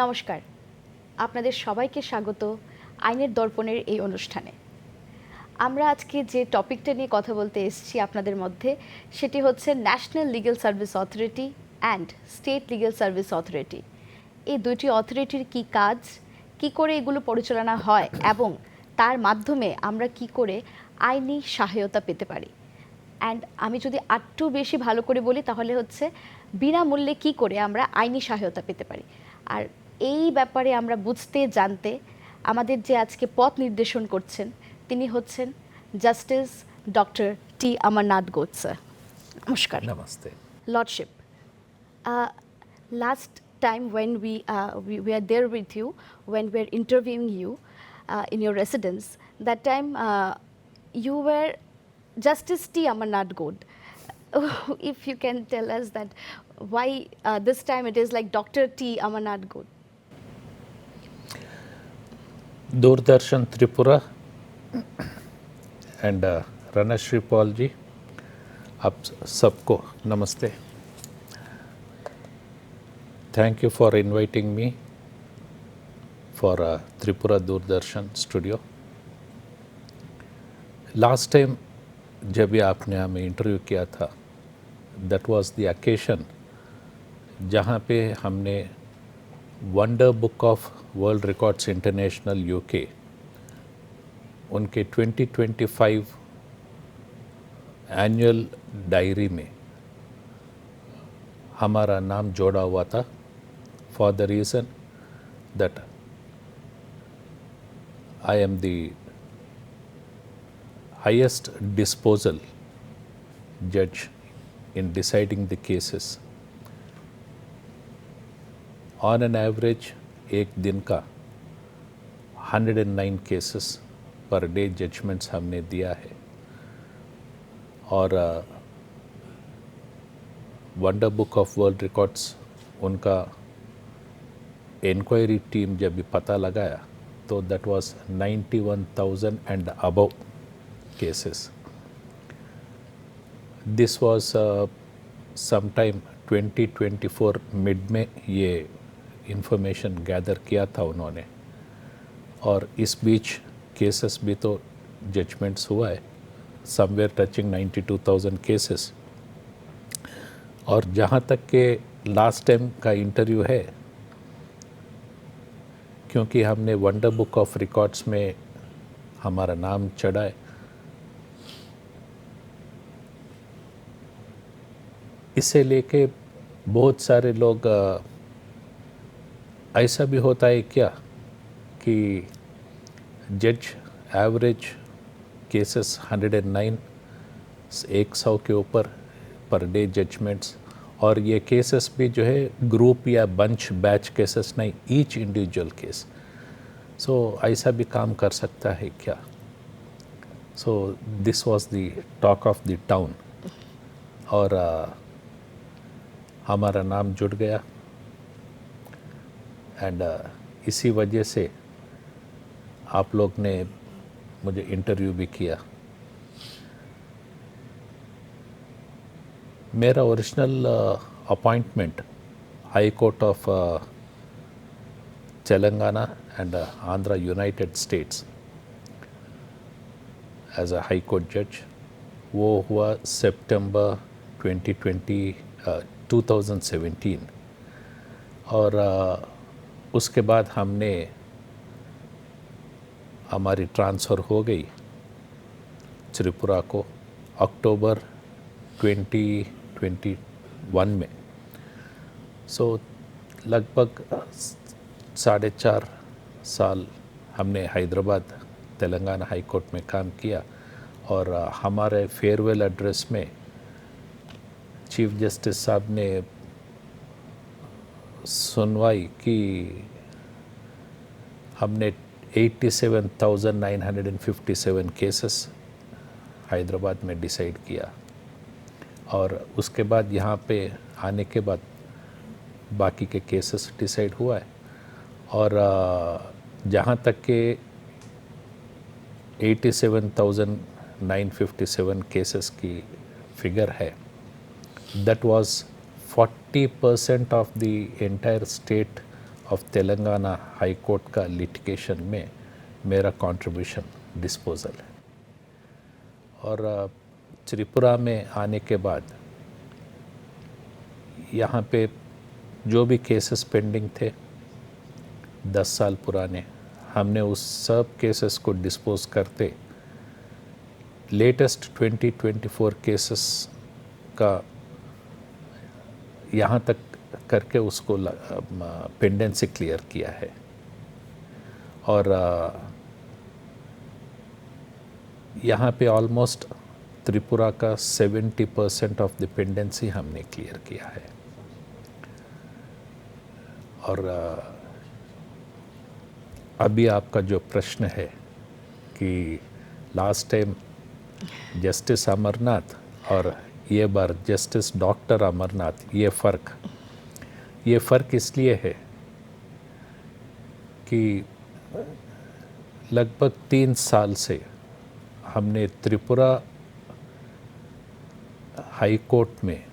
নমস্কার, আপনাদের সবাইকে স্বাগত আইনের দর্পণের এই অনুষ্ঠানে। আমরা আজকে যে টপিকটা নিয়ে কথা বলতে এসেছি আপনাদের মধ্যে, সেটি হচ্ছে national legal service authority and state legal service authority. এই দুইটি অথরিটির কী কাজ, কী করে এগুলো পরিচালনা হয় এবং তার মাধ্যমে আমরা কী করে আইনি সহায়তা পেতে পারি। অ্যান্ড আমি যদি আরেকটু বেশি ভালো করে বলি তাহলে হচ্ছে বিনামূল্যে কী করে আমরা আইনি সহায়তা পেতে পারি। আর এই ব্যাপারে আমরা বুঝতে জানতে আমাদের যে আজকে পথ নির্দেশন করছেন তিনি হচ্ছেন জাস্টিস ডক্টর টি অমরনাথ গোৎসা। নমস্কার। Namaste. Lordship, last time when we were there with you, when we were interviewing you in your residence, that time you were Justice T. Amarnath God. If you can tell us that why this time it is like Dr. T. Amarnath God. Doordarshan Tripura and Ranashree Paul ji, आप सबको नमस्ते. Thank you for inviting me for Tripura Doordarshan studio. Last time जब भी आपने हमें interview किया था, that was the occasion जहाँ पे हमने wonder book of world records international UK उनके 2025 एनुअल डायरी में हमारा नाम जोड़ा हुआ था, for the reason that I am the highest disposal judge in deciding the cases. On an average, एक दिन का 109 cases per day judgments हमने दिया है. और wonder book of world records उनका इंक्वायरी टीम जब भी पता लगाया तो that was 91,000 and above cases. This was sometime 2024 mid में ये इंफॉर्मेशन गैदर किया था उन्होंने, और इस बीच केसेस भी तो जजमेंट्स हुआ है, समवेयर टचिंग 92,000 केसेस. और जहाँ तक के लास्ट टाइम का इंटरव्यू है, क्योंकि हमने वंडर बुक ऑफ रिकॉर्ड्स में हमारा नाम चढ़ा है, इसे लेके बहुत सारे लोग ऐसा भी होता है क्या कि जज एवरेज केसेस 109 100 के ऊपर पर डे जजमेंट्स, और ये केसेस भी जो है ग्रुप या बंच बैच केसेस नहीं, ईच इंडिविजुअल केस. सो ऐसा भी काम कर सकता है क्या? So this was the talk of the town, और हमारा नाम जुड़ गया. एंड इसी वजह से आप लोग ने मुझे इंटरव्यू भी किया. मेरा original appointment high court of Telangana and Andhra United States as a high court जज वो हुआ सितंबर 2017. और उसके बाद हमने हमारी ट्रांसफ़र हो गई त्रिपुरा को अक्टूबर 2021 में. सो लगभग 4.5 साल हमने हैदराबाद तेलंगाना हाई कोर्ट में काम किया. और हमारे फेयरवेल एड्रेस में चीफ जस्टिस साहब ने सुनवाई की, हमने 87,957 केसेस हैदराबाद में डिसाइड किया. और उसके बाद यहाँ पे आने के बाद बाकी के केसेस डिसाइड हुआ है. और जहाँ तक के 87,957 केसेस की फिगर है, that was 40% of the entire state of Telangana high court का लिटिगेशन में मेरा कंट्रीब्यूशन डिस्पोजल है। और त्रिपुरा में आने के बाद यहाँ पे जो भी केसेस पेंडिंग थे 10 साल पुराने, हमने उस सब केसेस को डिस्पोज करते लेटेस्ट 2024 केसेस का यहाँ तक करके उसको पेंडेंसी क्लियर किया है। और यहाँ पे ऑलमोस्ट त्रिपुरा का 70% ऑफ द पेंडेंसी हमने क्लियर किया है। और अभी आपका जो प्रश्न है कि लास्ट टाइम जस्टिस अमरनाथ और ये बार जस्टिस डॉक्टर अमरनाथ, ये फ़र्क इसलिए है कि लगभग 3 साल से हमने त्रिपुरा हाई कोर्ट में,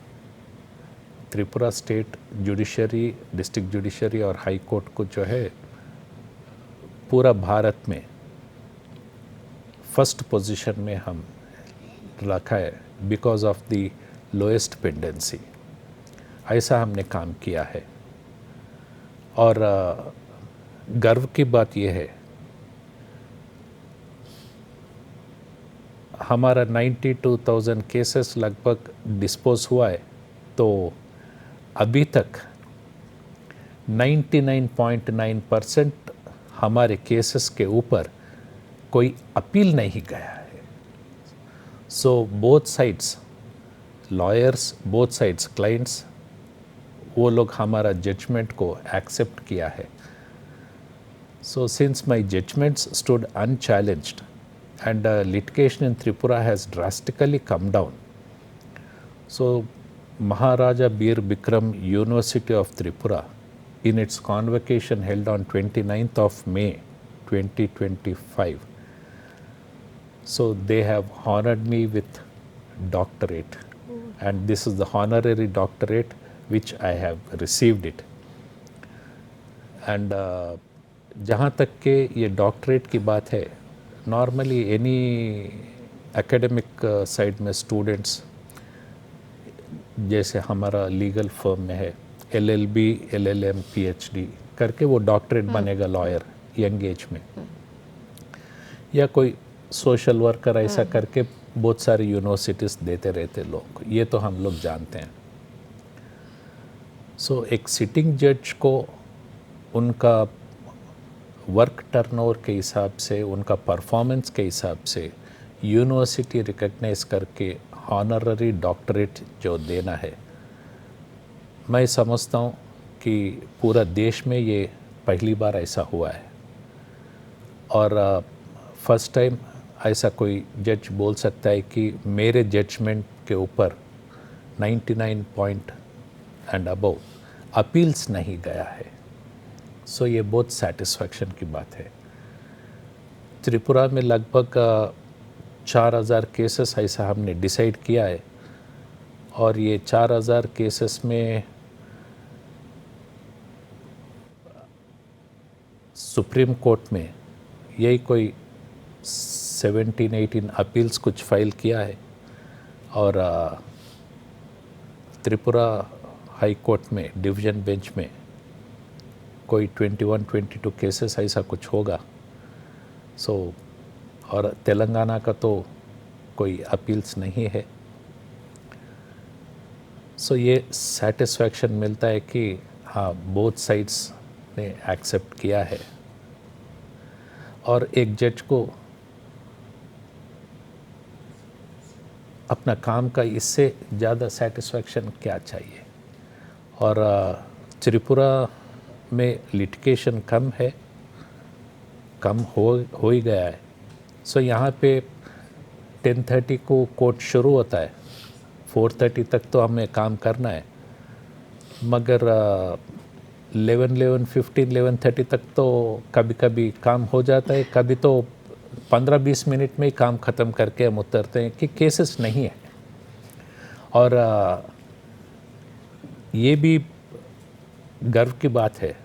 Tripura state judiciary, district judiciary और हाई कोर्ट को जो है पूरा भारत में फर्स्ट पोजीशन में हम रखा है because of the lowest pendency. ऐसा हमने काम किया है। और गर्व की बात यह है, हमारा 92,000 केसेस लगभग डिस्पोज हुआ है, तो अभी तक 99.9% हमारे केसेस के ऊपर कोई अपील नहीं गया है। So both sides, lawyers, both sides, clients, वो लोग हमारा जजमेंट को एक्सेप्ट किया है। So since my judgments stood unchallenged and litigation in Tripura has drastically come down. So Maharaja Bir Bikram University of Tripura, in its convocation held on 29th of May 2025, so they have honored me with doctorate, and this is the honorary doctorate which I have received it. And जहाँ तक के ये doctorate की बात है, normally any academic side में students, जैसे हमारा लीगल फर्म में है LLB, LLM, PhD करके वो डॉक्टरेट बनेगा लॉयर यंग एज में, या कोई सोशल वर्कर ऐसा करके बहुत सारी यूनिवर्सिटीज़ देते रहते लोग, ये तो हम लोग जानते हैं। सो एक सिटिंग जज को उनका वर्क टर्नओवर के हिसाब से, उनका परफॉर्मेंस के हिसाब से यूनिवर्सिटी रिकग्नाइज करके ऑनररी डॉक्टरेट जो देना है, मैं समझता हूँ कि पूरा देश में ये पहली बार ऐसा हुआ है। और फर्स्ट टाइम ऐसा कोई जज बोल सकता है कि मेरे जजमेंट के ऊपर 99 पॉइंट एंड अबव अपील्स नहीं गया है। सो ये बहुत सेटिस्फैक्शन की बात है। त्रिपुरा में लगभग 4,000 केसेस ऐसा हमने डिसाइड किया है, और ये 4,000 केसेस में सुप्रीम कोर्ट में यही कोई 17-18 अपील्स कुछ फाइल किया है, और त्रिपुरा हाई कोर्ट में डिवीज़न बेंच में कोई 21-22 केसेस ऐसा कुछ होगा। सो और तेलंगाना का तो कोई अपील्स नहीं है। सो ये सेटिस्फैक्शन मिलता है कि हाँ, बोथ साइड्स ने एक्सेप्ट किया है। और एक जज को अपना काम का इससे ज़्यादा सेटिस्फैक्शन क्या चाहिए। और त्रिपुरा में लिटिगेशन कम है, कम हो ही गया है। सो यहाँ पे 10:30 को कोर्ट शुरू होता है, 4:30 तक तो हमें काम करना है, मगर 11:15, 11:30 तक तो कभी कभी काम हो जाता है, कभी तो 15-20 मिनट में ही काम ख़त्म करके हम उतरते हैं कि केसेस नहीं है। और ये भी गर्व की बात है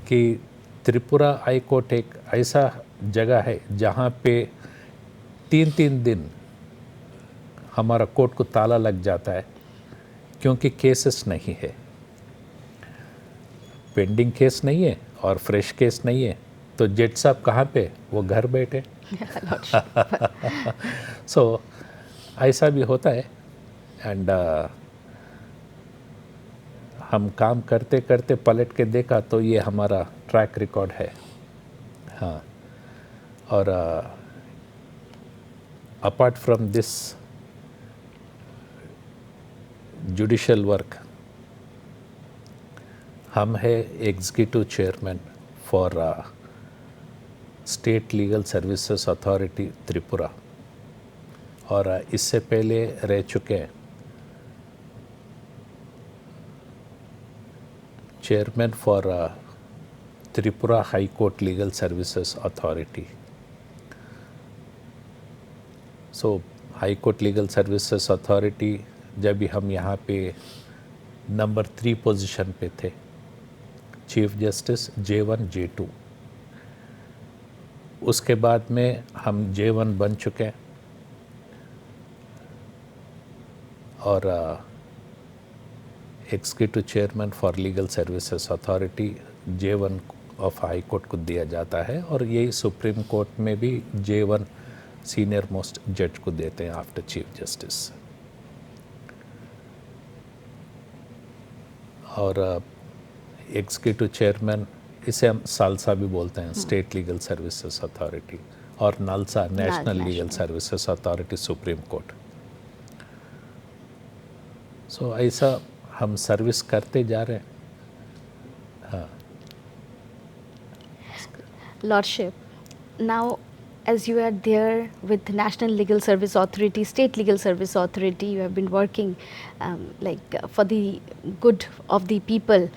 कि त्रिपुरा हाई कोर्ट एक ऐसा जगह है जहाँ पे 3-3 दिन हमारा कोर्ट को ताला लग जाता है क्योंकि केसेस नहीं है, पेंडिंग केस नहीं है और फ्रेश केस नहीं है, तो जज साहब कहाँ पे, वो घर बैठे। सो ऐसा भी होता है। एंड हम काम करते करते पलट के देखा तो ये हमारा ट्रैक रिकॉर्ड है। हाँ, और apart from this judicial work, हम है executive chairman for state legal services authority Tripura, और इससे पहले रह चुके हैं chairman for Tripura high court legal services authority. So high court legal services authority जब भी हम यहाँ पे नंबर 3 पोजीशन पे थे, चीफ जस्टिस J1 J2, उसके बाद में हम J1 बन चुके हैं और executive chairman for legal services authority J1 of high court को दिया जाता है, और यही सुप्रीम कोर्ट में भी J1 सीनियर मोस्ट जज को देते हैं आफ्टर चीफ जस्टिस। और एग्जीक्यूटिव चेयरमैन, इसे हम सालसा भी बोलते हैं, स्टेट लीगल सर्विसेज अथॉरिटी, और NALSA national legal services authority supreme court. So ऐसा हम सर्विस करते जा रहे हैं। हाँ। Lordship, now as you are there with National Legal Service Authority, State Legal Service Authority, you have been working for the good of the people.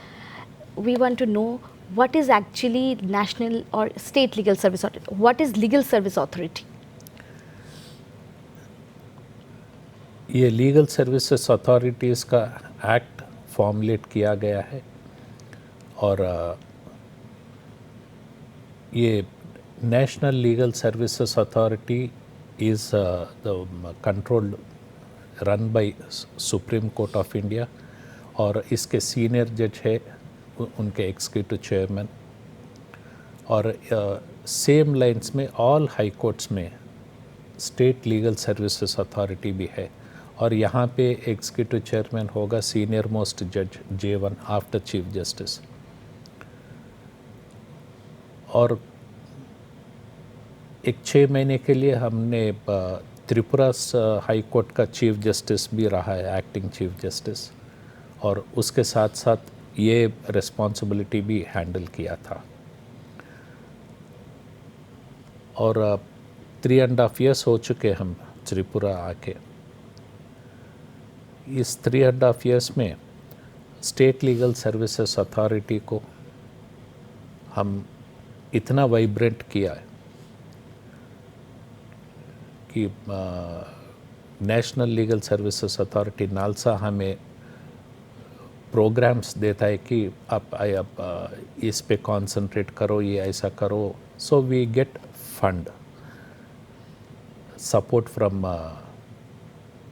We want to know what is actually National or State Legal Service Authority. What is Legal Service Authority? ये legal services authorities का act formulate किया गया है, और ये national legal services authority is the controlled run by supreme court of India, और इसके senior जज है उनके एग्जीक्यूटिव चेयरमैन। और सेम लाइंस में ऑल हाई कोर्ट्स में स्टेट लीगल सर्विसेज अथॉरिटी भी है, और यहाँ पे एग्जीक्यूटिव चेयरमैन होगा सीनियर मोस्ट जज J1 आफ्टर चीफ जस्टिस। और एक 6 महीने के लिए हमने त्रिपुरा हाई कोर्ट का चीफ जस्टिस भी रहा है, एक्टिंग चीफ जस्टिस, और उसके साथ साथ ये रिस्पॉन्सिबिलिटी भी हैंडल किया था। और 3.5 years हो चुके हम त्रिपुरा आके। इस 3.5 years में स्टेट लीगल सर्विसेज अथॉरिटी को हम इतना वाइब्रेंट किया है कि national legal services authority NALSA हमें प्रोग्राम्स देता है कि आप इस पे कंसंट्रेट करो, ये ऐसा करो। So we get fund support from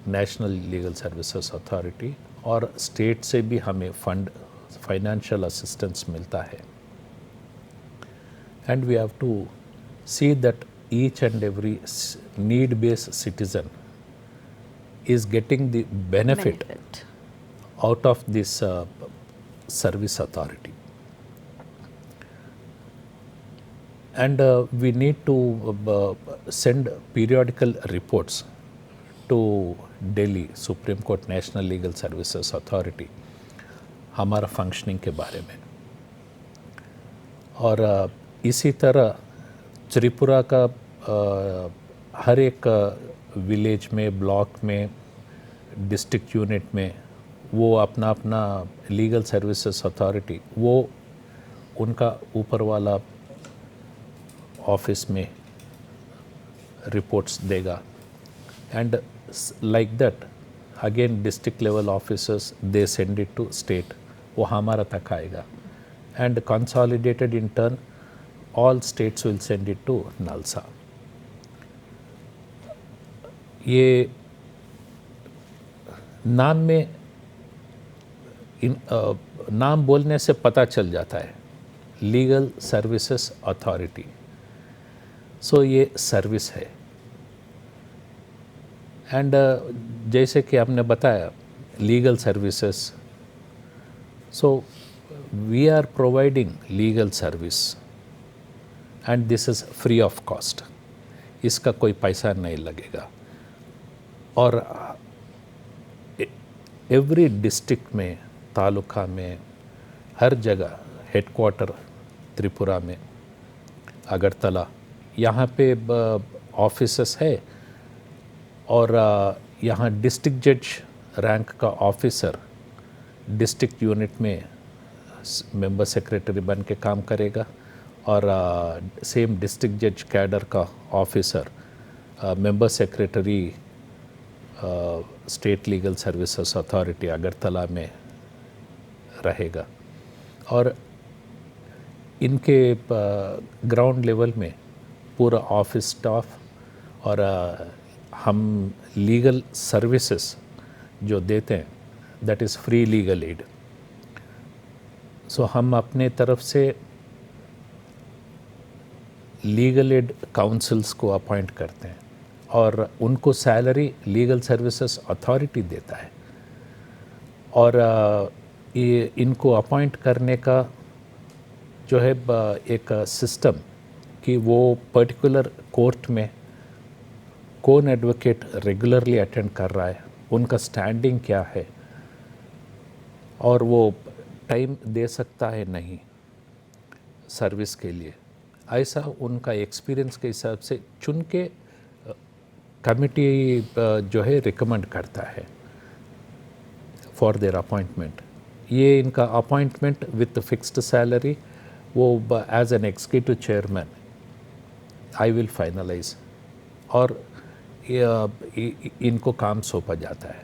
national legal services authority, और स्टेट से भी हमें फंड, फाइनेंशियल असिस्टेंस मिलता है। And we have to see that each and every need-based citizen is getting the benefit out of this service authority. And we need to send periodical reports to Delhi Supreme Court National Legal Services Authority हमारा functioning के बारे में। और इसी तरह त्रिपुरा का हर एक village में, ब्लॉक में, डिस्ट्रिक्ट यूनिट में वो अपना अपना लीगल सर्विसेज अथॉरिटी, वो उनका ऊपर वाला ऑफिस में रिपोर्ट्स देगा। And like that again district level officers they send it to state, वो हमारा तक आएगा। and consolidated in turn all states will send it to NALSA. ये नाम में नाम बोलने से पता चल जाता है, लीगल सर्विसेज अथॉरिटी। सो ये सर्विस है। एंड जैसे कि आपने बताया legal services, so we are providing legal service and this is free of cost. इसका कोई पैसा नहीं लगेगा। और एवरी डिस्ट्रिक्ट में, तालुका में, हर जगह, हेडक्वार्टर त्रिपुरा में, अगरतला, यहाँ पे ऑफिसेस है। और यहाँ डिस्ट्रिक्ट जज रैंक का ऑफिसर डिस्ट्रिक्ट यूनिट में मेंबर सेक्रेटरी बन के काम करेगा। और सेम डिस्ट्रिक्ट जज कैडर का officer member secretary state legal services authority Agartala में रहेगा। और इनके ग्राउंड लेवल में पूरा ऑफिस स्टाफ और हम लीगल सर्विसेज जो देते हैं that is free legal aid. So हम अपने तरफ से लीगल एड काउंसिल्स को अपॉइंट करते हैं और उनको सैलरी लीगल सर्विसेज अथॉरिटी देता है। और ये इनको अपॉइंट करने का जो है एक सिस्टम कि वो पर्टिकुलर कोर्ट में कौन एडवोकेट रेगुलरली अटेंड कर रहा है, उनका स्टैंडिंग क्या है, और वो टाइम दे सकता है नहीं सर्विस के लिए, ऐसा उनका एक्सपीरियंस के हिसाब से चुन के कमिटी जो है रिकमेंड करता है फॉर देयर अपॉइंटमेंट। ये इनका अपॉइंटमेंट विथ फिक्स्ड सैलरी वो as an executive chairman I will finalize, और इनको काम सौंपा जाता है।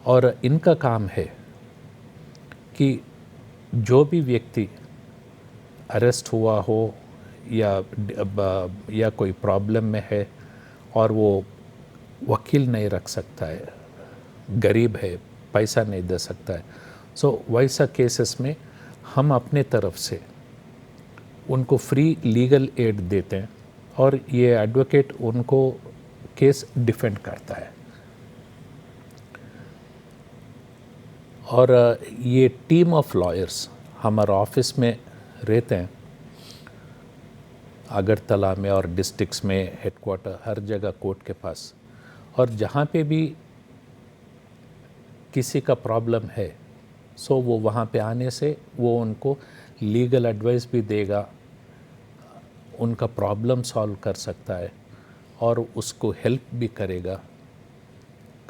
और इनका काम है कि जो भी व्यक्ति अरेस्ट हुआ हो या कोई प्रॉब्लम में है और वो वकील नहीं रख सकता है, गरीब है, पैसा नहीं दे सकता है, सो वैसा केसेस में हम अपने तरफ से उनको फ्री लीगल एड देते हैं और ये एडवोकेट उनको केस डिफेंड करता है। और ये टीम ऑफ लॉयर्स हमारे ऑफिस में रहते हैं, अगरतला में और डिस्ट्रिक्ट्स में, हेडक्वार्टर, हर जगह कोर्ट के पास। और जहाँ पे भी किसी का प्रॉब्लम है सो वो वहाँ पे आने से वो उनको लीगल एडवाइस भी देगा, उनका प्रॉब्लम सॉल्व कर सकता है और उसको हेल्प भी करेगा।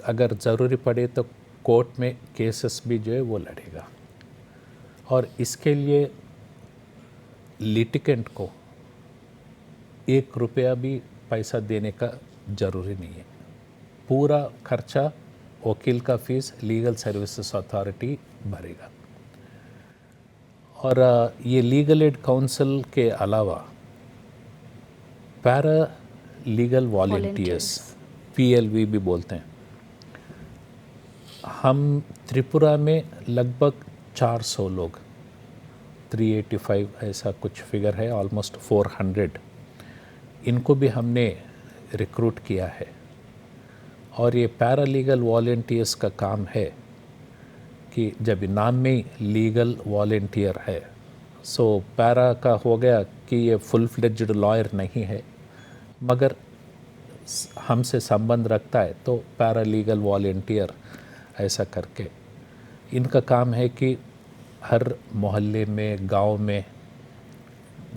अगर ज़रूरी पड़े तो कोर्ट में केसेस भी जो है वो लड़ेगा। और इसके लिए लिटिकेंट को 1 रुपया भी पैसा देने का ज़रूरी नहीं है। पूरा खर्चा वकील का फीस लीगल सर्विसेज अथॉरिटी भरेगा। और ये लीगल एड काउंसिल के अलावा पैरा लीगल वॉलंटियर्स, PLV भी बोलते हैं, हम त्रिपुरा में लगभग 400 लोग, 385 ऐसा कुछ फिगर है, ऑलमोस्ट 400, इनको भी हमने रिक्रूट किया है। और ये पैरा लीगल वॉलंटियर्स का काम है कि जब नाम में ही लीगल वॉलंटियर है, सो पैरा का हो गया कि ये फुल फ्लेज्ड लॉयर नहीं है मगर हमसे संबंध रखता है, तो पैरा लीगल वॉलंटियर ऐसा करके इनका काम है कि हर मोहल्ले में, गांव में,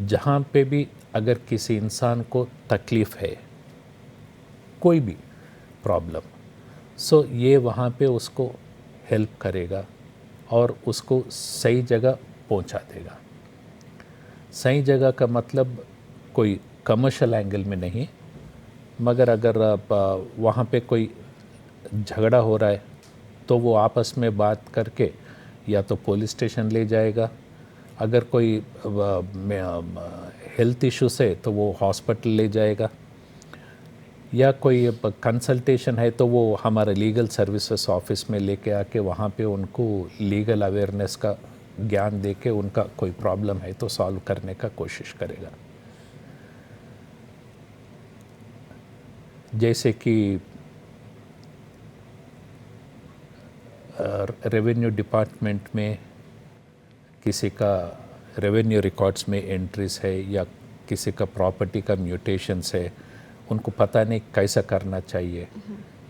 जहाँ पे भी अगर किसी इंसान को तकलीफ़ है, कोई भी प्रॉब्लम, सो ये वहाँ पे उसको हेल्प करेगा और उसको सही जगह पहुँचा देगा। सही जगह का मतलब कोई कमर्शियल एंगल में नहीं, मगर अगर वहाँ पे कोई झगड़ा हो रहा है तो वो आपस में बात करके या तो पुलिस स्टेशन ले जाएगा अगर कोई हेल्थ इश्यूज है तो वो हॉस्पिटल ले जाएगा, या कोई कंसल्टेशन है तो वो हमारे लीगल सर्विसेज ऑफिस में लेके आके वहाँ पे उनको लीगल अवेयरनेस का ज्ञान दे के उनका कोई प्रॉब्लम है तो सॉल्व करने का कोशिश करेगा। जैसे कि रेवेन्यू डिपार्टमेंट में किसी का रेवेन्यू रिकॉर्ड्स में एंट्रीज है या किसी का प्रॉपर्टी का म्यूटेशंस है, उनको पता नहीं कैसा करना चाहिए,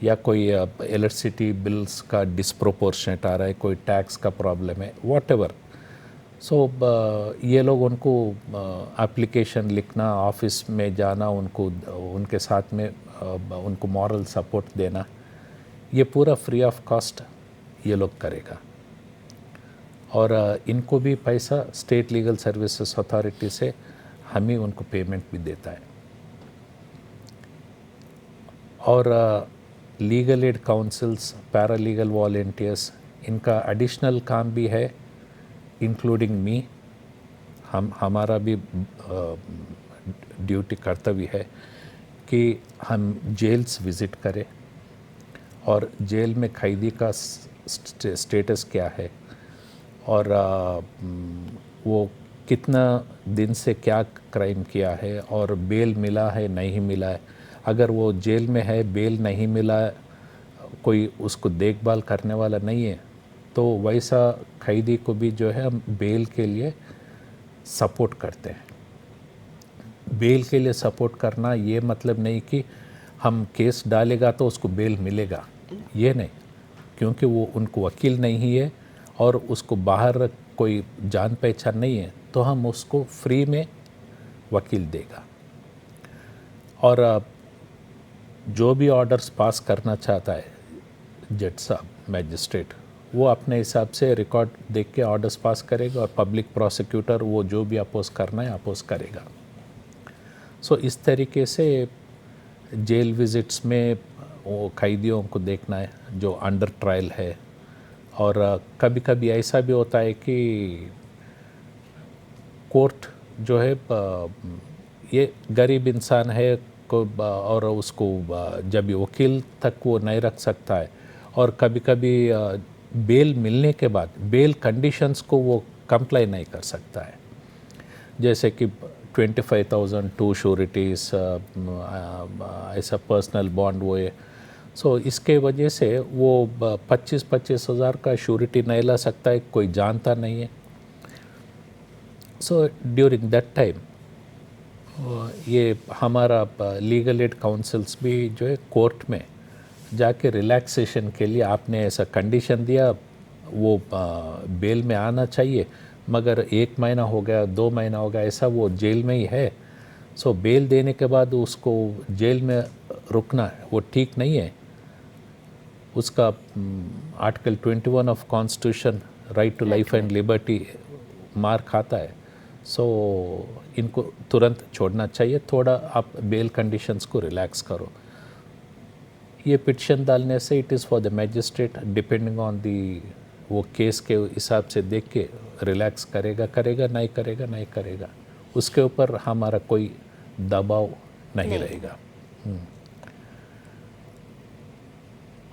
या कोई इलेक्ट्रिसिटी बिल्स का डिस्प्रोपोर्शनेट आ रहा है, कोई टैक्स का प्रॉब्लम है, वॉट एवर। सो ये लोग उनको एप्लीकेशन लिखना, ऑफिस में जाना, उनको उनके साथ में उनको मॉरल सपोर्ट देना, ये पूरा फ्री ऑफ कॉस्ट ये लोग करेगा। और इनको भी पैसा स्टेट लीगल सर्विसेज अथॉरिटी से हम ही उनको पेमेंट भी देता है। और legal aid councils, paralegal volunteers, इनका एडिशनल काम भी है, इंक्लूडिंग मी। हमारा भी ड्यूटी कर्तव्य है कि हम जेल्स विज़िट करें और जेल में कैदी का स्टेटस क्या है, और वो कितना दिन से क्या क्राइम किया है, और बेल मिला है नहीं मिला है। अगर वो जेल में है, बेल नहीं मिला, कोई उसको देखभाल करने वाला नहीं है, तो वैसा कैदी को भी जो है हम बेल के लिए सपोर्ट करते हैं। बेल के लिए सपोर्ट करना ये मतलब नहीं कि हम केस डालेगा तो उसको बेल मिलेगा, ये नहीं, क्योंकि वो उनको वकील नहीं है और उसको बाहर कोई जान पहचान नहीं है, तो हम उसको फ्री में वकील देगा। और जो भी ऑर्डर्स पास करना चाहता है जज साहब, मैजिस्ट्रेट, वो अपने हिसाब से रिकॉर्ड देख के ऑर्डर्स पास करेगा, और पब्लिक प्रोसिक्यूटर वो जो भी अपोज करना है अपोज करेगा। सो इस तरीके से जेल विज़िट्स में वो कैदियों को देखना है जो अंडर ट्रायल है। और कभी कभी ऐसा भी होता है कि कोर्ट जो है ये गरीब इंसान है को और उसको जब वकील तक वो नहीं रख सकता है, और कभी कभी बेल मिलने के बाद बेल कंडीशंस को वो कंप्लाई नहीं कर सकता है, जैसे कि 25,000 टू श्योरिटीज़, ऐसा पर्सनल बॉन्ड वो है। सो इसके वजह से वो 25-25 हज़ार का श्योरिटी नहीं ला सकता है, कोई जानता नहीं है। सो ड्यूरिंग दैट टाइम ये हमारा लीगल एड काउंसिल्स भी जो है कोर्ट में जाके रिलैक्सेशन के लिए, आपने ऐसा कंडीशन दिया, वो बेल में आना चाहिए, मगर 1 महीना हो गया, 2 महीना हो गया, ऐसा वो जेल में ही है। सो बेल देने के बाद उसको जेल में रुकना वो ठीक नहीं है। उसका article 21 of constitution, right to life and liberty मार खाता है। सो इनको तुरंत छोड़ना चाहिए, थोड़ा आप बेल कंडीशंस को रिलैक्स करो। ये पिटिशन डालने से it is for the magistrate, depending on the, वो केस के हिसाब से देख के रिलैक्स करेगा करेगा, नहीं करेगा नहीं करेगा, उसके ऊपर हमारा कोई दबाव नहीं रहेगा।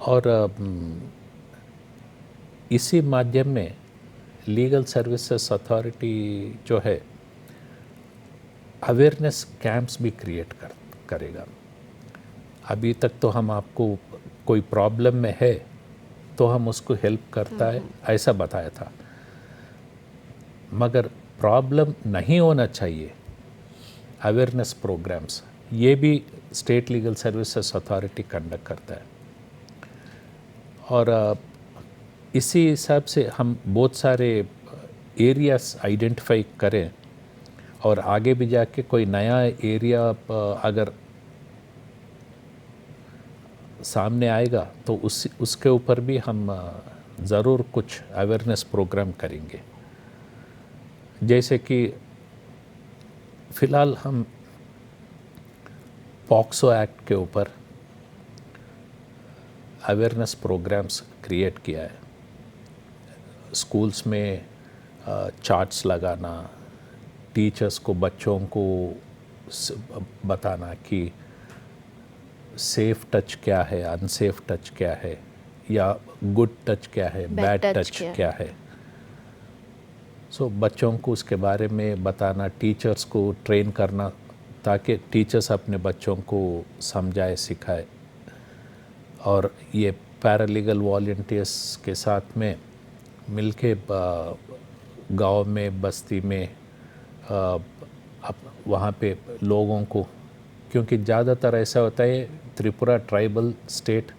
और इसी माध्यम में लीगल सर्विसेज अथॉरिटी जो है अवेयरनेस कैंप्स भी क्रिएट करेगा। अभी तक तो हम आपको कोई प्रॉब्लम में है तो हम उसको हेल्प करता है ऐसा बताया था, मगर प्रॉब्लम नहीं होना चाहिए, अवेयरनेस प्रोग्राम्स ये भी state legal services authority conduct करता है। और इसी हिसाब से हम बहुत सारे एरियाज आइडेंटिफाई करें, और आगे भी जाके कोई नया एरिया अगर सामने आएगा तो उसके ऊपर भी हम ज़रूर कुछ अवेयरनेस प्रोग्राम करेंगे। जैसे कि फ़िलहाल हम पॉक्सो एक्ट के ऊपर अवेयरनेस प्रोग्राम्स क्रिएट किया है। स्कूल्स में चार्ट्स लगाना, टीचर्स को बच्चों को बताना कि सेफ टच क्या है, अनसेफ टच क्या है, या गुड टच क्या है, बैड टच क्या है। सो बच्चों को उसके बारे में बताना, टीचर्स को ट्रेन करना ताकि टीचर्स अपने बच्चों को समझाए सिखाए। और ये पैरालीगल वॉलंटियर्स के साथ में मिलके गांव में, बस्ती में, वहाँ पे लोगों को, क्योंकि ज़्यादातर ऐसा होता है त्रिपुरा ट्राइबल स्टेट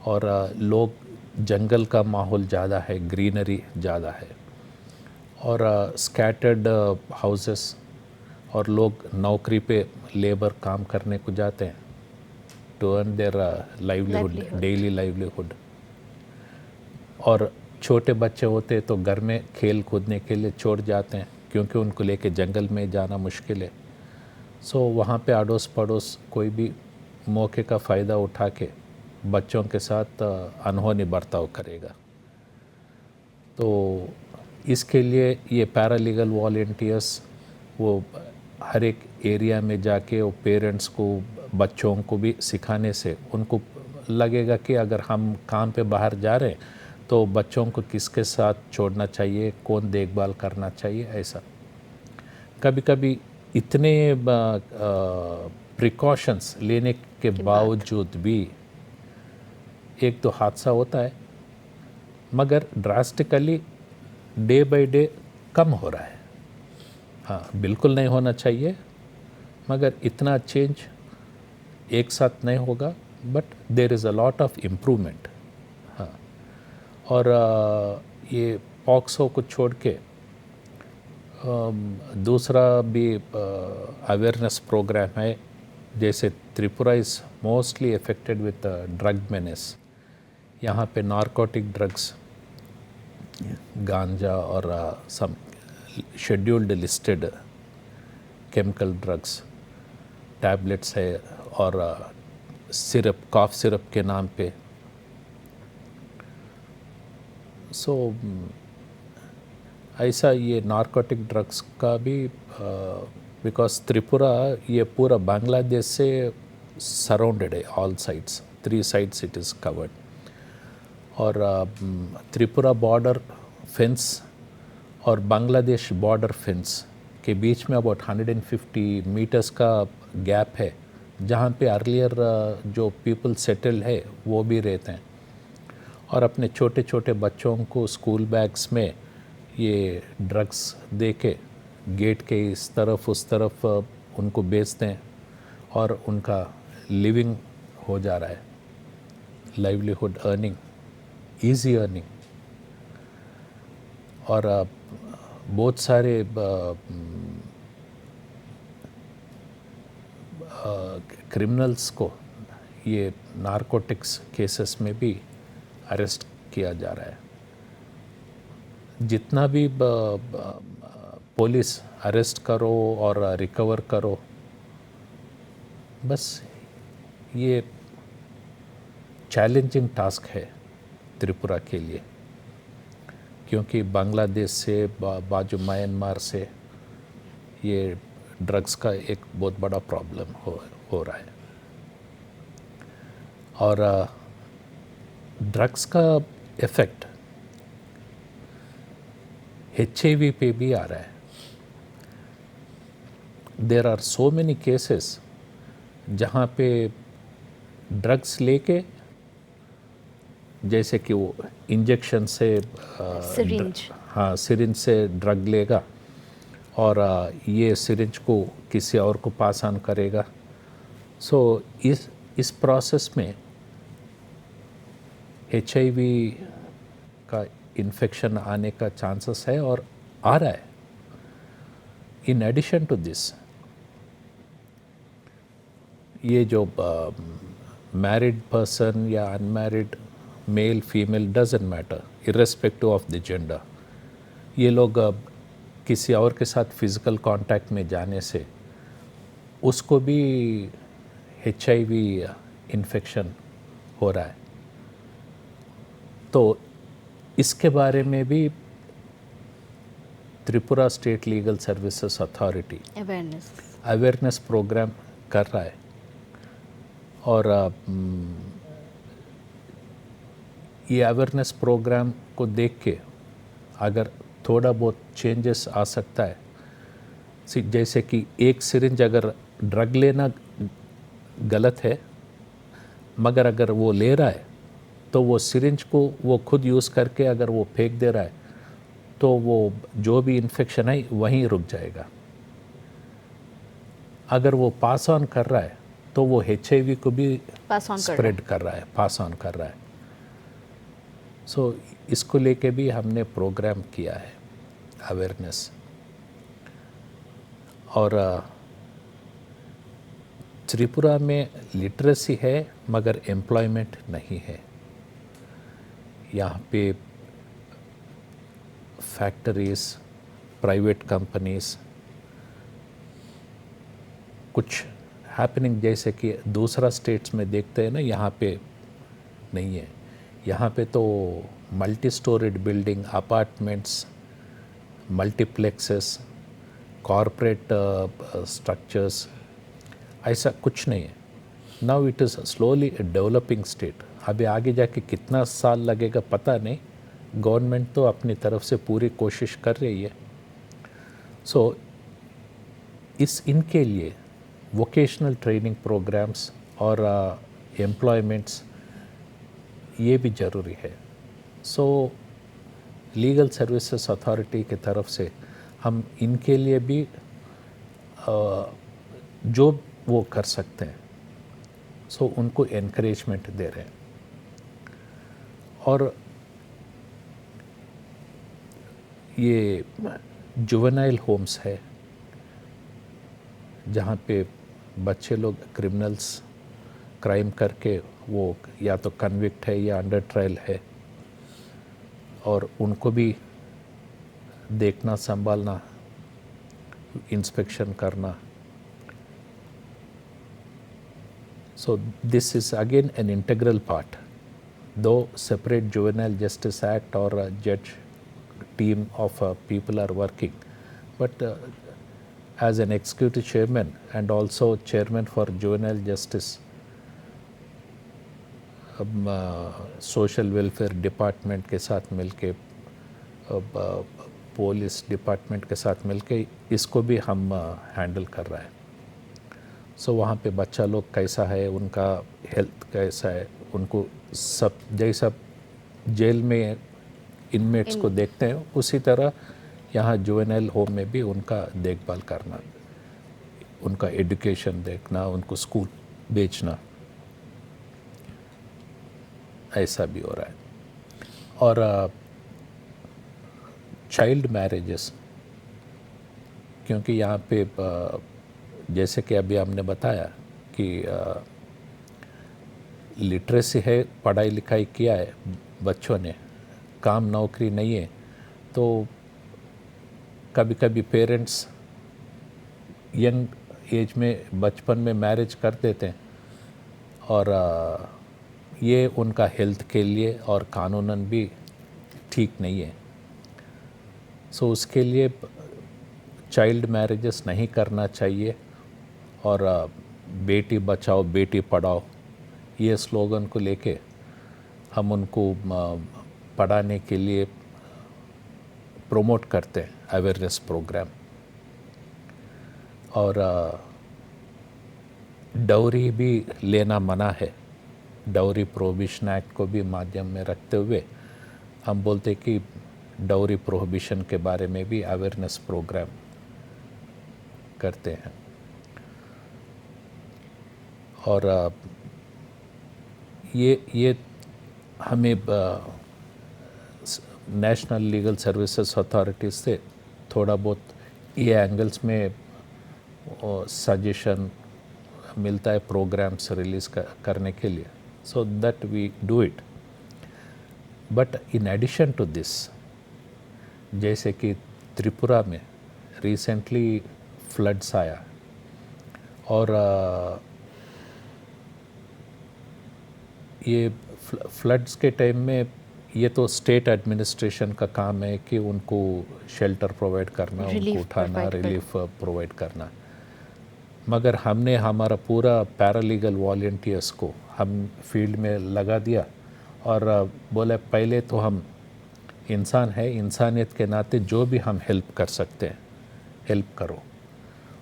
और लोग जंगल का माहौल ज़्यादा है, ग्रीनरी ज़्यादा है और स्कैटर्ड हाउसेस, और लोग नौकरी पे लेबर काम करने को जाते हैं to earn their livelihood, daily livelihood. और छोटे बच्चे होते तो घर में खेल कूदने के लिए छोड़ जाते हैं क्योंकि उनको लेके जंगल में जाना मुश्किल है। सो वहाँ पे अड़ोस पड़ोस कोई भी मौके का फ़ायदा उठा के बच्चों के साथ अनहोनी बर्ताव करेगा। तो इसके लिए ये पैरालीगल वॉलंटियर्स वो हर एक एरिया में जाके वो पेरेंट्स को, बच्चों को भी सिखाने से उनको लगेगा कि अगर हम काम पे बाहर जा रहे हैं तो बच्चों को किसके साथ छोड़ना चाहिए, कौन देखभाल करना चाहिए। ऐसा कभी कभी इतने प्रिकॉशंस लेने के बावजूद भी एक तो हादसा होता है, मगर ड्रास्टिकली डे बाय डे कम हो रहा है। हाँ, बिल्कुल नहीं होना चाहिए, मगर इतना चेंज एक साथ नहीं होगा, but there is a lot of improvement. हाँ, और ये पॉक्सो को छोड़ के दूसरा भी अवेयरनेस प्रोग्राम है, जैसे Tripura is mostly affected with drug menace. यहाँ पे नारकोटिक ड्रग्स, गांजा और some scheduled listed chemical drugs, tablets है और सिरप, कॉफ सिरप के नाम पे। सो ऐसा ये नारकोटिक ड्रग्स का भी, बिकॉज त्रिपुरा ये पूरा बांग्लादेश से सराउंडेड है, all sides, 3 sides it is covered. और त्रिपुरा बॉर्डर फेंस और बांग्लादेश बॉर्डर फेंस के बीच में अबाउट 150 मीटर्स का गैप है, जहाँ पे अर्लियर जो पीपल सेटल है वो भी रहते हैं। और अपने छोटे छोटे बच्चों को स्कूल बैग्स में ये ड्रग्स दे के गेट के इस तरफ उस तरफ उनको बेचते हैं और उनका लिविंग हो जा रहा है, लाइवलीहुड, अर्निंग, ईजी अर्निंग। और बहुत सारे क्रिमिनल्स को ये नारकोटिक्स केसेस में भी अरेस्ट किया जा रहा है। जितना भी पुलिस अरेस्ट करो और रिकवर करो, बस ये चैलेंजिंग टास्क है त्रिपुरा के लिए, क्योंकि बांग्लादेश से, बाजू म्यांमार से ये ड्रग्स का एक बहुत बड़ा प्रॉब्लम हो रहा है। और ड्रग्स का इफ़ेक्ट HIV पे भी आ रहा है। There are so many cases जहाँ पे ड्रग्स लेके, जैसे कि वो इंजेक्शन से सिरिंज, हाँ, सिरिंज से ड्रग लेगा और ये सिरिंज को किसी और को पास ऑन करेगा। सो इस प्रोसेस में HIV का इन्फेक्शन आने का चांसेस है और आ रहा है। इन एडिशन टू दिस, ये जो मैरिड पर्सन या unmarried, male female doesn't matter, irrespective of the gender, ये लोग किसी और के साथ फिज़िकल कांटेक्ट में जाने से उसको भी HIV इन्फेक्शन हो रहा है। तो इसके बारे में भी Tripura state legal services authority awareness. Awareness programme कर रहा है, और ये अवेयरनेस प्रोग्राम को देख के अगर थोड़ा बहुत चेंजेस आ सकता है, जैसे कि एक सिरिंज अगर ड्रग लेना गलत है, मगर अगर वो ले रहा है तो वो सिरिंज को वो खुद यूज़ करके अगर वो फेंक दे रहा है तो वो जो भी इन्फेक्शन है वहीं रुक जाएगा। अगर वो पास ऑन कर रहा है तो वो HIV को भी पास ऑन स्प्रेड कर रहा है, पास ऑन कर रहा है। सो इसको लेके भी हमने प्रोग्राम किया है अवेयरनेस। और त्रिपुरा में लिटरेसी है मगर एम्प्लॉयमेंट नहीं है। यहाँ पे फैक्ट्रीज, प्राइवेट कंपनीज कुछ हैपनिंग जैसे कि दूसरा स्टेट्स में देखते हैं ना, यहाँ पे नहीं है। यहाँ पे तो multi storeyed building, apartments, multiplexes, corporate structures, ऐसा कुछ नहीं है। Now it is slowly developing state. अभी आगे जाके कितना साल लगेगा पता नहीं, गवर्नमेंट तो अपनी तरफ से पूरी कोशिश कर रही है। सो इनके लिए वोकेशनल ट्रेनिंग प्रोग्राम्स और एम्प्लॉयमेंट्स ये भी ज़रूरी है। सो लीगल सर्विसेज अथॉरिटी की तरफ से हम इनके लिए भी जो वो कर सकते हैं सो उनको एनकरेजमेंट दे रहे हैं। और ये जुवेनाइल होम्स है जहाँ पे बच्चे लोग क्रिमिनल्स क्राइम करके वो या तो कन्विक्ट है या अंडर ट्रायल है, और उनको भी देखना, संभालना, इंस्पेक्शन करना। So this is again an integral part. Though separate Juvenile Justice Act or a judge team of people are working, but as an executive chairman and also chairman for Juvenile Justice, social welfare department के साथ मिलके, police department के साथ मिलके इसको भी हम handle कर रहा है। सो वहाँ पे बच्चा लोग कैसा है, उनका हेल्थ कैसा है, उनको सब जैसा जेल में इनमेट्स को देखते हैं उसी तरह यहाँ जुवेनाइल होम में भी उनका देखभाल करना, उनका एजुकेशन देखना, उनको स्कूल भेजना, ऐसा भी हो रहा है। और चाइल्ड मैरिजेस, क्योंकि यहाँ पे जैसे कि अभी हमने बताया कि लिटरेसी है, पढ़ाई लिखाई किया है बच्चों ने, काम नौकरी नहीं है, तो कभी कभी पेरेंट्स यंग एज में, बचपन में मैरिज कर देते हैं, और ये उनका हेल्थ के लिए और कानूनन भी ठीक नहीं है। सो उसके लिए चाइल्ड मैरिजेस नहीं करना चाहिए, और बेटी बचाओ बेटी पढ़ाओ ये स्लोगन को लेके हम उनको पढ़ाने के लिए प्रमोट करते हैं अवेयरनेस प्रोग्राम। और डाउरी भी लेना मना है, डाउरी प्रोहिबिशन एक्ट को भी माध्यम में रखते हुए हम बोलते कि डाउरी प्रोहिबिशन के बारे में भी अवेयरनेस प्रोग्राम करते हैं। और ये हमें नेशनल लीगल सर्विसेज अथॉरिटी से थोड़ा बहुत ये एंगल्स में सजेशन मिलता है प्रोग्राम्स रिलीज़ करने के लिए, so that we do it. But in addition to this, जैसे कि त्रिपुरा में रिसेंटली फ्लड्स आया, और ये फ्लड्स के टाइम में ये तो स्टेट एडमिनिस्ट्रेशन का काम है कि उनको शेल्टर प्रोवाइड करना, उनको उठाना, रिलीफ प्रोवाइड करना। मगर हमने हमारा पूरा पैरालीगल वॉलंटियर्स को हम फील्ड में लगा दिया और बोले पहले तो हम इंसान है, इंसानियत के नाते जो भी हम हेल्प कर सकते हैं हेल्प करो।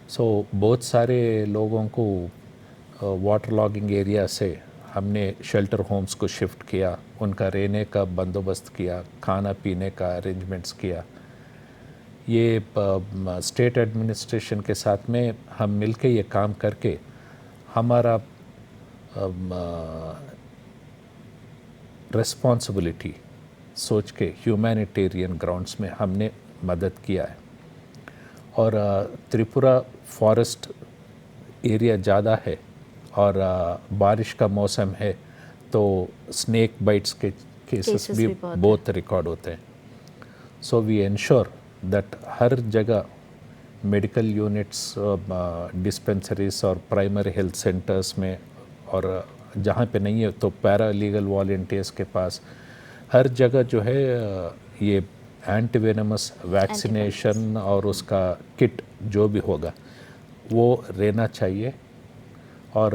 सो बहुत सारे लोगों को वाटर लॉगिंग एरिया से हमने शेल्टर होम्स को शिफ्ट किया, उनका रहने का बंदोबस्त किया, खाना पीने का अरेंजमेंट्स किया। ये स्टेट एडमिनिस्ट्रेशन के साथ में हम मिलके ये काम करके हमारा रिस्पॉन्सिबिलिटी सोच के ह्यूमैनिटेरियन ग्राउंड्स में हमने मदद किया है। और त्रिपुरा फॉरेस्ट एरिया ज़्यादा है और बारिश का मौसम है तो स्नेक बाइट्स के केसेस भी बहुत रिकॉर्ड होते हैं। सो वी इंश्योर दैट हर जगह मेडिकल यूनिट्स, डिस्पेंसरीज और प्राइमरी हेल्थ सेंटर्स में, और जहाँ पे नहीं है तो पैरा लीगल वॉलंटियर्स के पास हर जगह जो है ये एंटीवेनमस वैक्सीनेशन और उसका किट जो भी होगा वो रहना चाहिए। और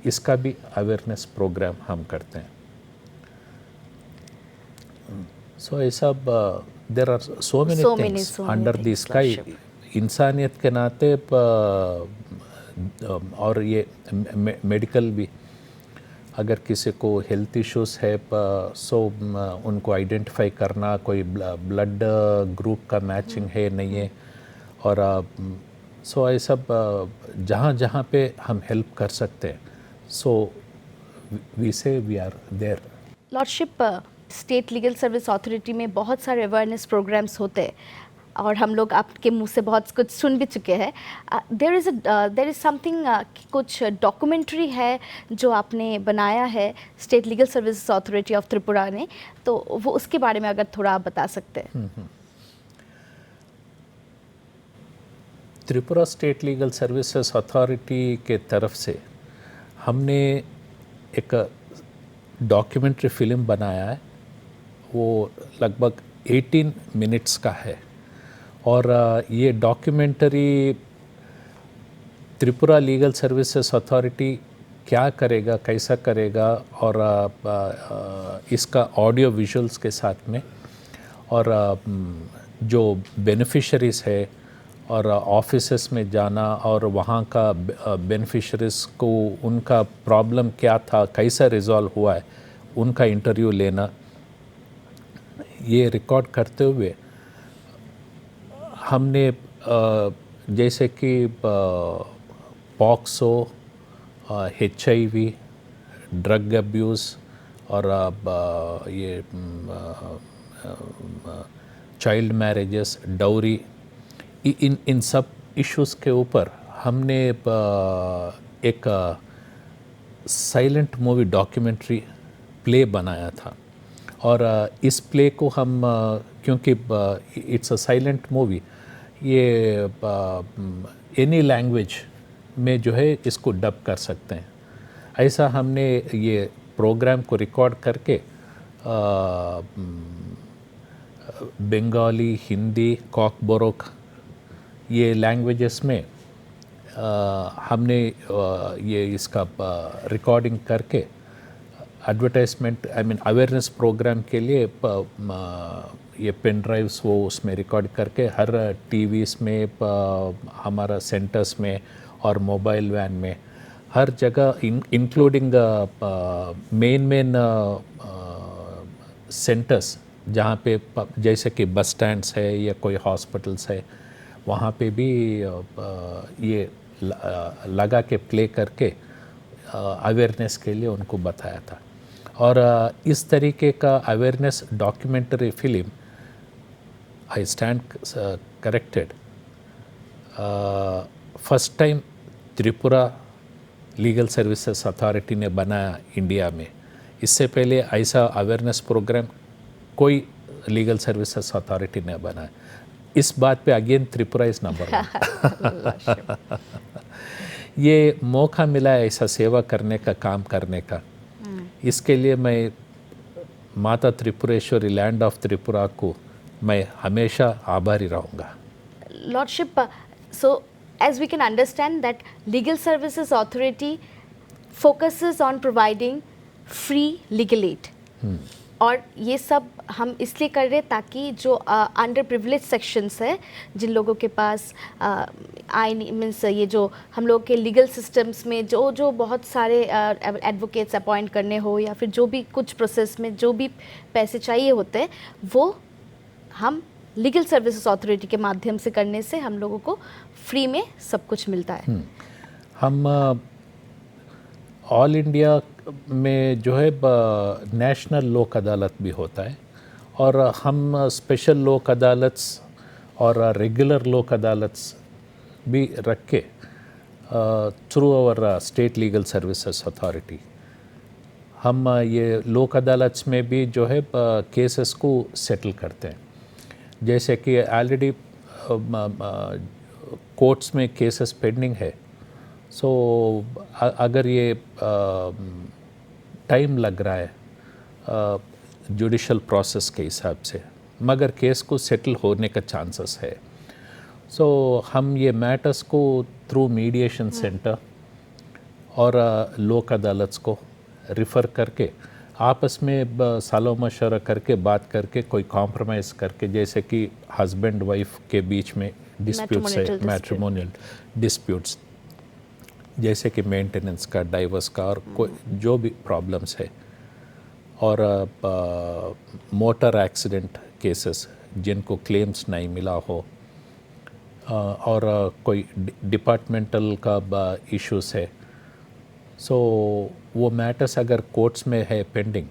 इसका भी अवेयरनेस प्रोग्राम हम करते हैं। सो ऐसा there are so many things under the sky. इंसानियत के नाते और ये मेडिकल भी, अगर किसी को हेल्थ इश्यूज है सो उनको आइडेंटिफाई करना, कोई ब्लड ग्रुप का मैचिंग है नहीं है, और सो ये सब जहाँ जहाँ पे हम हेल्प कर सकते हैं so we say we are there. Lordship, state legal service authority में बहुत सारे अवेयरनेस प्रोग्राम्स होते हैं और हम लोग आपके मुंह से बहुत कुछ सुन भी चुके हैं। देयर इज़ समथिंग, कुछ डॉक्यूमेंट्री है जो आपने बनाया है state legal service authority of Tripura ने, तो वो उसके बारे में अगर थोड़ा आप बता सकते हैं। Tripura state legal services authority के तरफ से हमने एक डॉक्यूमेंट्री फिल्म बनाया है। वो लगभग 18 मिनट्स का है और ये documentary Tripura legal services authority क्या करेगा, कैसा करेगा, और इसका ऑडियो विजुअल्स के साथ में, और जो बेनिफिशरीज़ है और ऑफिसेस में जाना और वहाँ का बेनिफिशरीज़ को उनका प्रॉब्लम क्या था, कैसा रिजॉल्व हुआ है, उनका इंटरव्यू लेना, ये रिकॉर्ड करते हुए हमने जैसे कि पॉक्सो, HIV, ड्रग अब्यूज़ और ये चाइल्ड मैरिजेस, डाउरी, इन सब इश्यूज़ के ऊपर हमने एक साइलेंट मूवी डॉक्यूमेंट्री प्ले बनाया था। और इस प्ले को हम क्योंकि इट्स अ साइलेंट मूवी, ये एनी लैंग्वेज में जो है इसको डब कर सकते हैं। ऐसा हमने ये प्रोग्राम को रिकॉर्ड करके बंगाली, हिंदी, कॉकबोरोक ये लैंग्वेजेस में हमने ये इसका रिकॉर्डिंग करके एडवर्टाइजमेंट, अवेयरनेस प्रोग्राम के लिए ये पेन ड्राइव्स वो उसमें रिकॉर्ड करके हर टीवीज़ में, हमारा सेंटर्स में और मोबाइल वैन में, हर जगह इंक्लूडिंग मेन सेंटर्स जहाँ पे जैसे कि बस स्टैंड्स है या कोई हॉस्पिटल्स है, वहाँ पे भी ये लगा के प्ले करके अवेयरनेस के लिए उनको बताया था। और इस तरीके का awareness documentary film, I stand corrected, first time Tripura legal services authority ने बनाया इंडिया में। इससे पहले ऐसा अवेयरनेस प्रोग्राम कोई लीगल सर्विसेज अथॉरिटी ने बनाया। इस बात पे अगेन त्रिपुरा इज नंबर 1। ये मौका मिला है ऐसा सेवा करने का, काम करने का। इसके लिए मैं माता त्रिपुरेश्वरी लैंड ऑफ त्रिपुरा को मैं हमेशा आभारी रहूँगा. Lordship, so as we can understand that Legal Services Authority focuses on providing free legal aid. और ये सब हम इसलिए कर रहे हैं ताकि जो अंडर प्रिविलेज सेक्शंस है, जिन लोगों के पास आइन मीन्स ये जो हम लोग के लीगल सिस्टम्स में जो बहुत सारे एडवोकेट्स अपॉइंट करने हो या फिर जो भी कुछ प्रोसेस में जो भी पैसे चाहिए होते हैं, वो हम लीगल सर्विसेज अथॉरिटी के माध्यम से करने से हम लोगों को फ्री में सब कुछ मिलता है. हम ऑल इंडिया में जो है नेशनल लोक अदालत भी होता है और हम स्पेशल लोक अदालत्स और रेगुलर लोक अदालत्स भी रख के through our state legal services authority हम ये लोक अदालत्स में भी जो है केसेस को सेटल करते हैं. जैसे कि ऑलरेडी कोर्ट्स में केसेस पेंडिंग है, सो अगर ये टाइम लग रहा है जुडिशल प्रोसेस के हिसाब से, मगर केस को सेटल होने का चांसेस है. सो हम ये मैटर्स को थ्रू मीडिएशन सेंटर और लोक अदालत्स को रिफ़र करके आपस में सालों मशवरा करके बात करके कोई कॉम्प्रोमाइज़ करके, जैसे कि हस्बैंड वाइफ के बीच में डिस्प्यूट्स है, मैट्रिमोनियल डिस्प्यूट्स, जैसे कि मेंटेनेंस का, डाइवर्स का और कोई जो भी प्रॉब्लम्स है, और मोटर एक्सीडेंट केसेस जिनको क्लेम्स नहीं मिला हो, और कोई डिपार्टमेंटल का इश्यूज है. सो वो मैटर्स अगर कोर्ट्स में है पेंडिंग,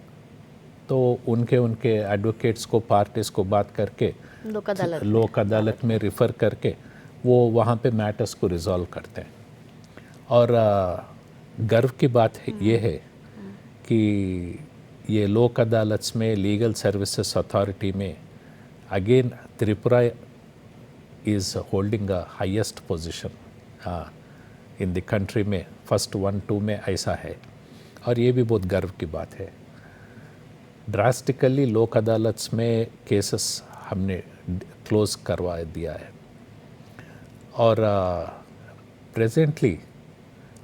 तो उनके एडवोकेट्स को, पार्टीज को बात करके लोक अदालत में रिफ़र करके वो वहाँ पे मैटर्स को रिजॉल्व करते हैं. और गर्व की बात ये है कि ये लोक अदालत्स में लीगल सर्विसेज अथॉरिटी में again Tripura is holding a highest position in the country में. फर्स्ट 1-2 में ऐसा है और ये भी बहुत गर्व की बात है. ड्रास्टिकली लोक अदालत्स में केसेस हमने क्लोज करवा दिया है. और प्रेजेंटली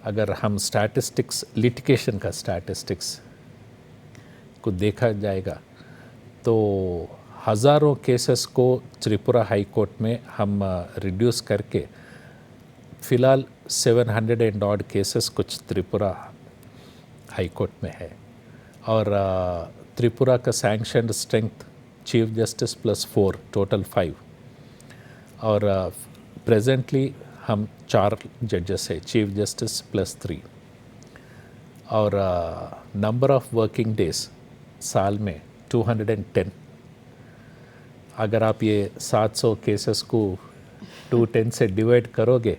अगर हम स्टैटिस्टिक्स, लिटिगेशन का स्टैटिस्टिक्स को देखा जाएगा तो हज़ारों केसेस को त्रिपुरा हाई कोर्ट में हम रिड्यूस करके फ़िलहाल 700 एंड ऑड केसेस कुछ त्रिपुरा हाई कोर्ट में है. और त्रिपुरा का sanctioned strength chief justice +4 total 5. और प्रेजेंटली हम 4 जजेस है, चीफ जस्टिस +3. और नंबर ऑफ वर्किंग डेज साल में 210. अगर आप ये 700 केसेस को 210 से डिवाइड करोगे,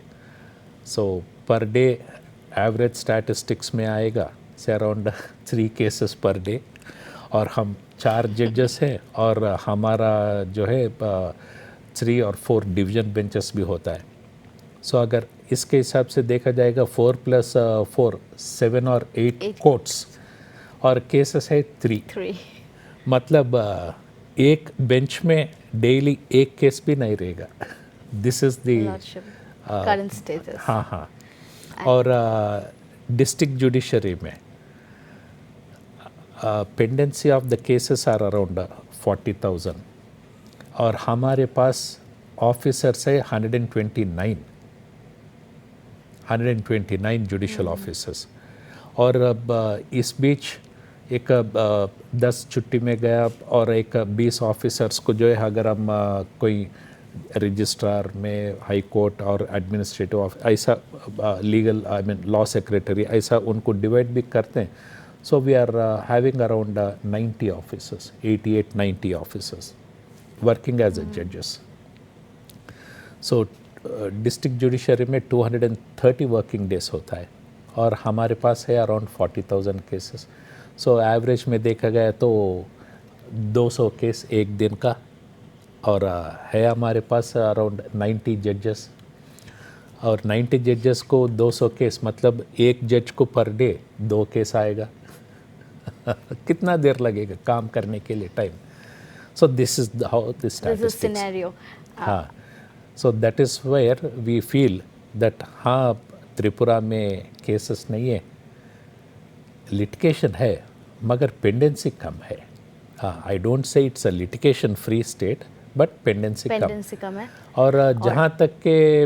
सो पर डे एवरेज स्टैटिस्टिक्स में आएगा से अराउंड 3 केसेस पर डे. और हम 4 जजेस हैं और हमारा जो है 3 और 4 डिवीज़न बेंचेस भी होता है. सो अगर इसके हिसाब से देखा जाएगा 4 + 4 7 और 8 कोर्ट्स और केसेस है 3. मतलब एक बेंच में डेली एक केस भी नहीं रहेगा. This is the current status. हाँ. और डिस्ट्रिक्ट जुडिशरी में pendency of the cases are around 40,000 और हमारे पास ऑफिसर्स है 129 जुडिशल ऑफिसर्स. और अब इस बीच एक 10 छुट्टी में गया और एक 20 ऑफिसर्स को जो है, अगर हम कोई रजिस्ट्रार में हाई कोर्ट और एडमिनिस्ट्रेटिव ऐसा लीगल लॉ सेक्रेटरी ऐसा उनको डिवाइड भी करते हैं. So we are having around 90 officers, 88-90 officers working as a जजेस. सो डिस्ट्रिक्ट जुडिशरी में 230 वर्किंग डेज होता है और हमारे पास है अराउंड 40,000 केसेस. सो एवरेज में देखा गया तो 200 केस एक दिन का. और है हमारे पास अराउंड 90 जजेस और 90 जजेस को 200 केस, मतलब एक जज को पर डे 2 केस आएगा. कितना देर लगेगा काम करने के लिए time. So this is how the This is statistics. scenario. हाँ, so that is where we feel that हाँ त्रिपुरा में केसेस नहीं है, लिटिगेशन है मगर पेंडेंसी कम है. I don't say it's a litigation free state but pendency कम. पेंडेंसी कम है. और जहाँ तक के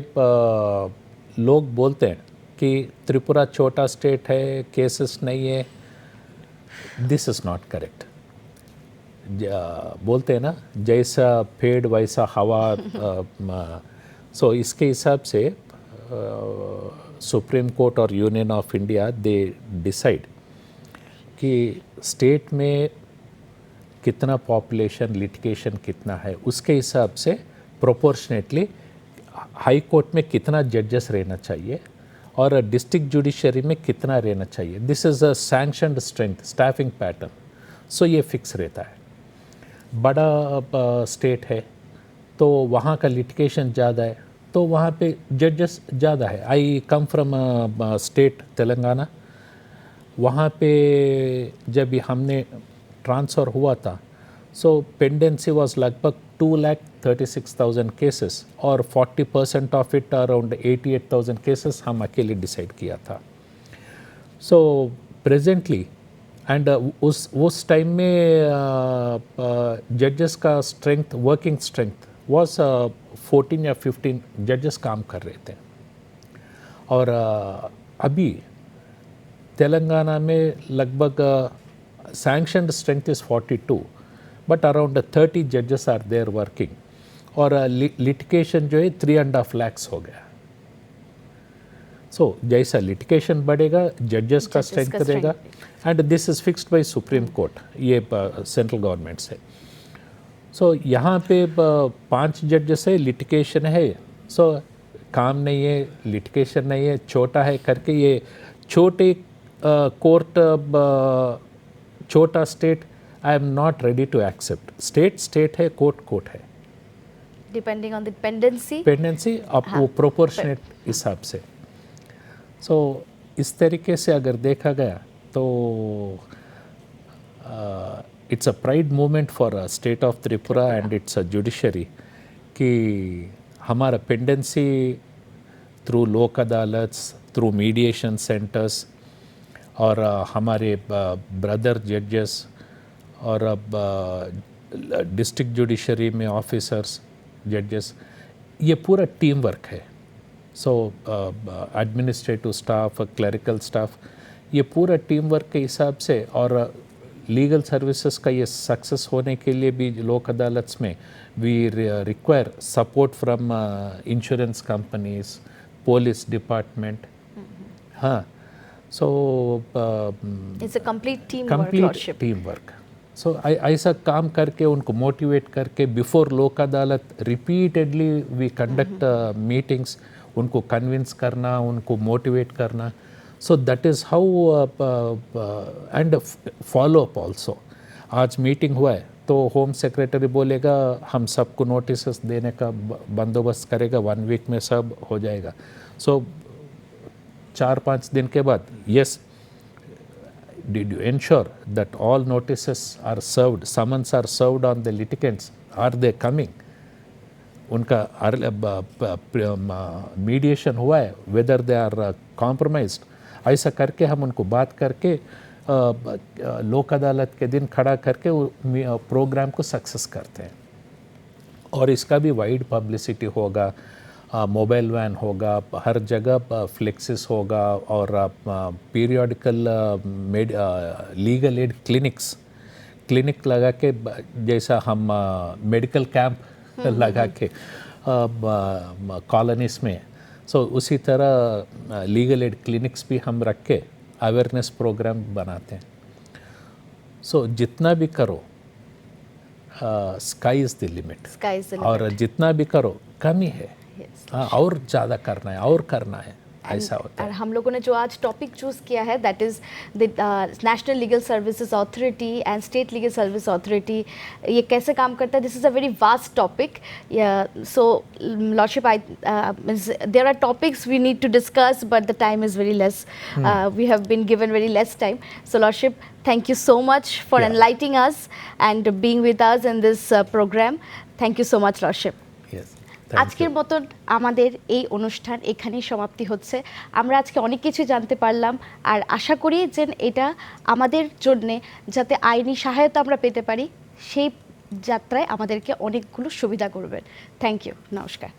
लोग बोलते हैं कि त्रिपुरा छोटा स्टेट है, केसेस नहीं है, दिस इज़ नॉट करेक्ट. बोलते हैं ना जैसा पेड़ वैसा हवा. सो इसके हिसाब से सुप्रीम कोर्ट और union of India they decide कि स्टेट में कितना पॉपुलेशन, लिटिगेशन कितना है, उसके हिसाब से प्रोपोर्शनेटली हाई कोर्ट में कितना जजेस रहना चाहिए और डिस्ट्रिक्ट जुडिशरी में कितना रहना चाहिए. This is a sanctioned strength staffing pattern. So ये फिक्स रहता है. बड़ा स्टेट है तो वहाँ का लिटिगेशन ज़्यादा है तो वहाँ पे जजेस ज़्यादा है. आई कम फ्रॉम स्टेट तेलंगाना. वहाँ पे जब हमने ट्रांसफ़र हुआ था सो पेंडेंसी वाज लगभग 2,36,000 केसेस और 40% ऑफ इट अराउंड 88,000 केसेस हम अकेले डिसाइड किया था. सो प्रेजेंटली एंड उस टाइम में जजेस का स्ट्रेंथ, वर्किंग स्ट्रेंथ वाज 14 या 15 जजेस काम कर रहे थे. और अभी तेलंगाना में लगभग sanctioned strength is 42 but around 30 जजेस आर देयर वर्किंग. और लिटिगेशन जो है 3.5 lakhs हो गया. सो जैसा लिटिगेशन बढ़ेगा जजेस का स्ट्रेंथ रहेगा. And this is fixed by supreme court, ये सेंट्रल गवर्नमेंट से. सो यहाँ पे 5 जजेस है, लिटिगेशन है. सो काम नहीं है, लिटिगेशन नहीं है, छोटा है करके ये छोटे कोर्ट, छोटा state I am not ready to accept. State है, कोर्ट है. डिपेंडिंग ऑन द पेंडेंसी अब वो प्रोपोर्शनेट हिसाब से. सो इस तरीके से अगर देखा गया तो it's a pride moment for state of Tripura and it's a judiciary कि हमारा पेंडेंसी थ्रू लोक अदालत्स, थ्रू मीडिएशन सेंटर्स और हमारे ब्रदर जजेस और अब डिस्ट्रिक्ट जुडिशरी में ऑफिसर्स, जजेस, ये पूरा टीम वर्क है. सो एडमिनिस्ट्रेटिव स्टाफ, क्लरिकल स्टाफ, ये पूरा टीम वर्क के हिसाब से. और लीगल सर्विसेज का ये सक्सेस होने के लिए भी लोक अदालत्स में we require support from insurance companies, police department. हाँ, so it's a complete team work. So ऐसा काम करके उनको मोटिवेट करके before Lok Adalat repeatedly we conduct meetings, उनको कन्विंस करना, उनको मोटिवेट करना. So that is how and follow up also. आज मीटिंग हुआ है तो होम सेक्रेटरी बोलेगा हम सबको नोटिस देने का बंदोबस्त करेगा, 1 week में सब हो जाएगा. सो 4-5 दिन के बाद, yes, did you ensure that all notices are served, summons are served on the litigants, are they coming? उनका मीडिएशन हुआ है, वेदर दे आर कॉम्प्रोमाइज्ड. ऐसा करके हम उनको बात करके लोक अदालत के दिन खड़ा करके प्रोग्राम को सक्सेस करते हैं. और इसका भी वाइड पब्लिसिटी होगा, मोबाइल वैन होगा, हर जगह फ्लेक्सिस होगा और पीरियडिकल लीगल एड क्लिनिक लगा के, जैसा हम मेडिकल कैंप लगा के कॉलोनीज़ में. सो उसी तरह लीगल एड क्लिनिक्स भी हम रख के अवेयरनेस प्रोग्राम बनाते हैं. सो जितना भी करो, स्काई इज़ द लिमिट. और जितना भी करो कम ही है. हाँ, और ज़्यादा करना है और करना है. ऐसा होता और है। हम लोगों ने जो आज टॉपिक चूज़ किया है that is the national legal services authority and state legal service authority, ये कैसे काम करता है, this is a very vast topic. So lordship, I there are topics we need to discuss but the time is very less. We have been given very less time. So Lordship, thank you so much for Yeah. enlightening us and being with us in this program. Thank you so much, Lordship. Yes. আজকের মতন আমাদের এই অনুষ্ঠান এখানেই সমাপ্তি হচ্ছে. আমরা আজকে অনেক কিছু জানতে পারলাম আর আশা করি যে এটা আমাদের জন্যে যাতে আইনি সহায়তা আমরা পেতে পারি সেই যাত্রায় আমাদেরকে অনেকগুলো সুবিধা করবেন. Thank you. নমস্কার.